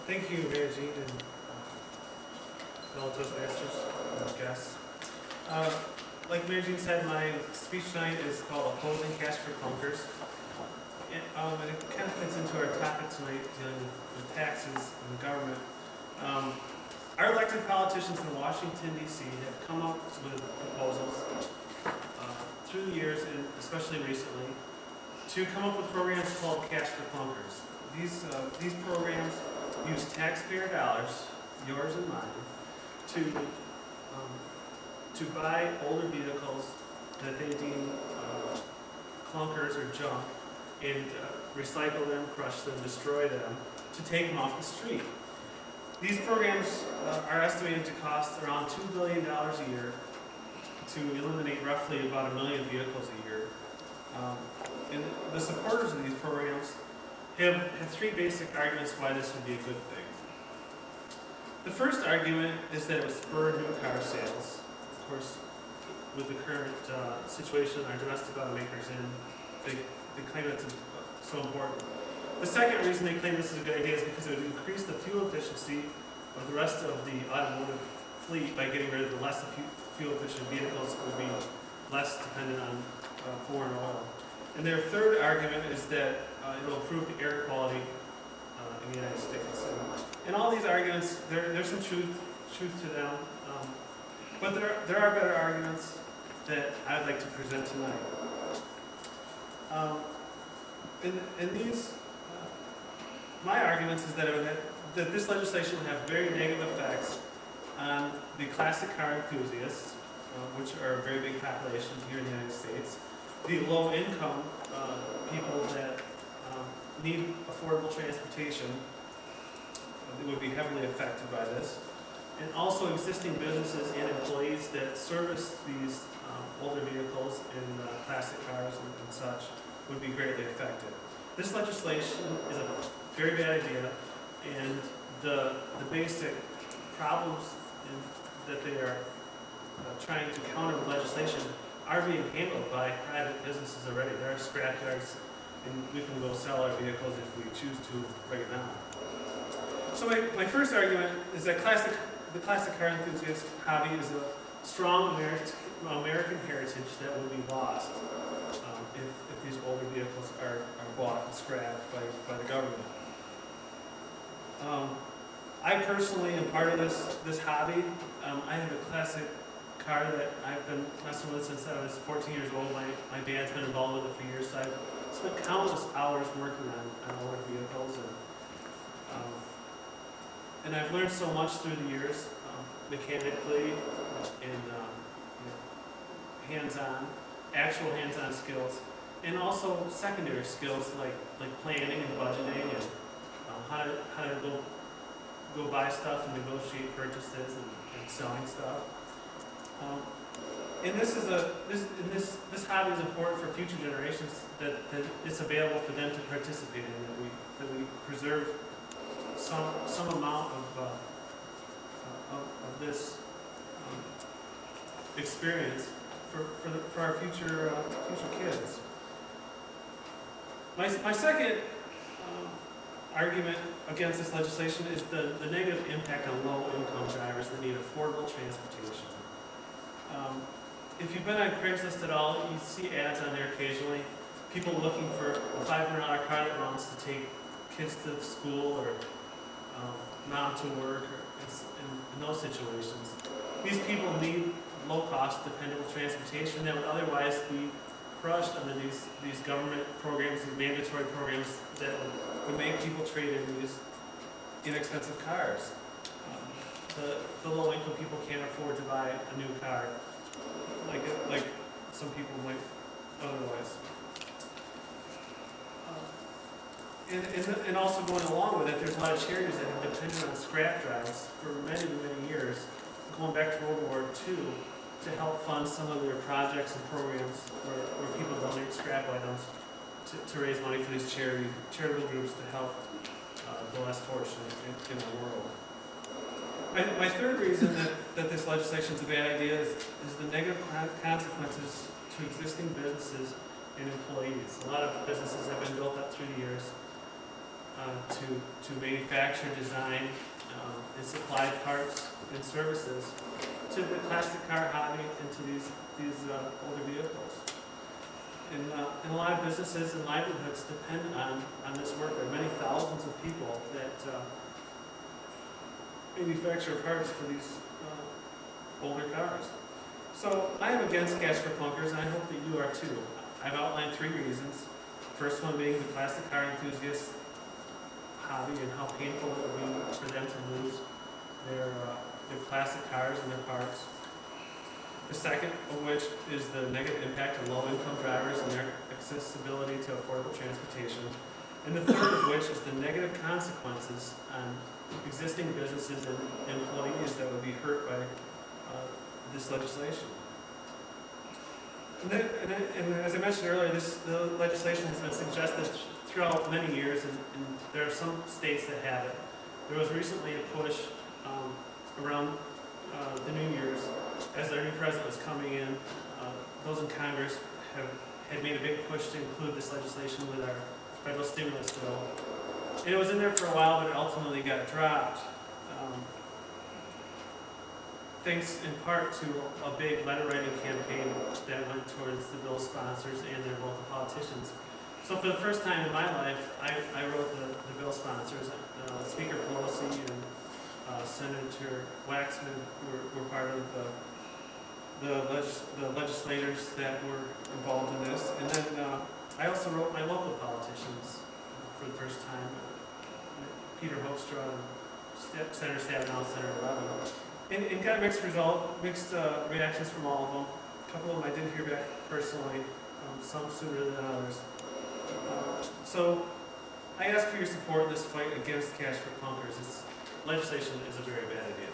Thank you, Mary Jean and fellow Toastmasters and guests. Like Mary Jean said, my speech tonight is called Opposing Cash for Clunkers. And it kind of fits into our topic tonight, dealing with taxes and the government. Our elected politicians in Washington, D.C. have come up with proposals through the years, and especially recently, to come up with programs called Cash for Clunkers. These programs use taxpayer dollars, yours and mine, to buy older vehicles that they deem clunkers or junk, and recycle them, crush them, destroy them, to take them off the street. These programs are estimated to cost around $2 billion a year to eliminate roughly about 1 million vehicles a year. And the supporters of these programs have three basic arguments why this would be a good thing. The first argument is that it would spur new car sales. Of course, with the current situation our domestic automakers in, they claim it's so important. The second reason they claim this is a good idea is because it would increase the fuel efficiency of the rest of the automotive fleet by getting rid of the less fuel efficient vehicles, would be less dependent on foreign oil. And their third argument is that it will improve the air quality in the United States. And all these arguments, there's some truth to them, but there are better arguments that I'd like to present tonight. And these, my arguments is that that this legislation will have very negative effects on the classic car enthusiasts, which are a very big population here in the United States, the low-income people that need affordable transportation that would be heavily affected by this, and also existing businesses and employees that service these older vehicles and classic cars and such would be greatly affected. This legislation is a very bad idea, and the basic problems that they are trying to counter with legislation are being handled by private businesses already. There are scrapyards, and we can go sell our vehicles if we choose to right now. So my first argument is that the classic car enthusiast hobby is a strong American heritage that will be lost if these older vehicles are bought and scrapped by the government. I personally am part of this hobby. I have a classic car that I've been messing with since I was 14 years old. My dad's been involved with it for years, so I've spent countless hours working on older vehicles, and I've learned so much through the years, mechanically and actual hands-on skills, and also secondary skills like planning and budgeting, and how to go buy stuff and negotiate purchases and selling stuff. And this hobby is important for future generations, that it's available for them to participate in, that we preserve some amount of this experience for our future kids. My second argument against this legislation is the negative impact on low-income drivers that need affordable transportation. If you've been on Craigslist at all, you see ads on there occasionally, people looking for a $500 car that wants to take kids to school or mom to work, or in those situations. These people need low-cost, dependable transportation that would otherwise be crushed under these government programs, these mandatory programs that would make people trade in these inexpensive cars. The low-income people can't afford to buy a new car like some people might otherwise. And also going along with it, there's a lot of charities that have depended on scrap drives for many, many years, going back to World War II, to help fund some of their projects and programs where people donate scrap items to raise money for these charitable groups to help the less fortunate in the world. My third reason that this legislation is a bad idea is the negative consequences to existing businesses and employees. A lot of businesses have been built up through the years. to manufacture, design, and supply parts and services to the classic car hobby and to these older vehicles. And a lot of businesses and livelihoods depend on this work. There are many thousands of people that manufacture parts for these older cars. So I am against Cash for Clunkers, and I hope that you are too. I've outlined 3 reasons. First one being the classic car enthusiast hobby and how painful it would be for them to lose their classic cars and their parts. The second of which is the negative impact on low-income drivers and their accessibility to affordable transportation. And the third of which is the negative consequences on existing businesses and employees that would be hurt by this legislation. And as I mentioned earlier, the legislation has been suggested throughout many years, and there are some states that have it. There was recently a push around the New Year's, as our new president was coming in. Those in Congress had made a big push to include this legislation with our federal stimulus bill. And it was in there for a while, but it ultimately got dropped. Thanks in part to a big letter writing campaign that went towards the bill sponsors and their local politicians. So for the first time in my life, I wrote the bill sponsors. Speaker Pelosi and Senator Waxman were part of the legislators that were involved in this. And then I also wrote my local politicians for the first time. Peter Hoekstra, Senator Stabenow, Senator Levin. And got mixed reactions from all of them. A couple of them I did hear back personally, some sooner than others. So I ask for your support in this fight against Cash for Clunkers. This legislation is a very bad idea.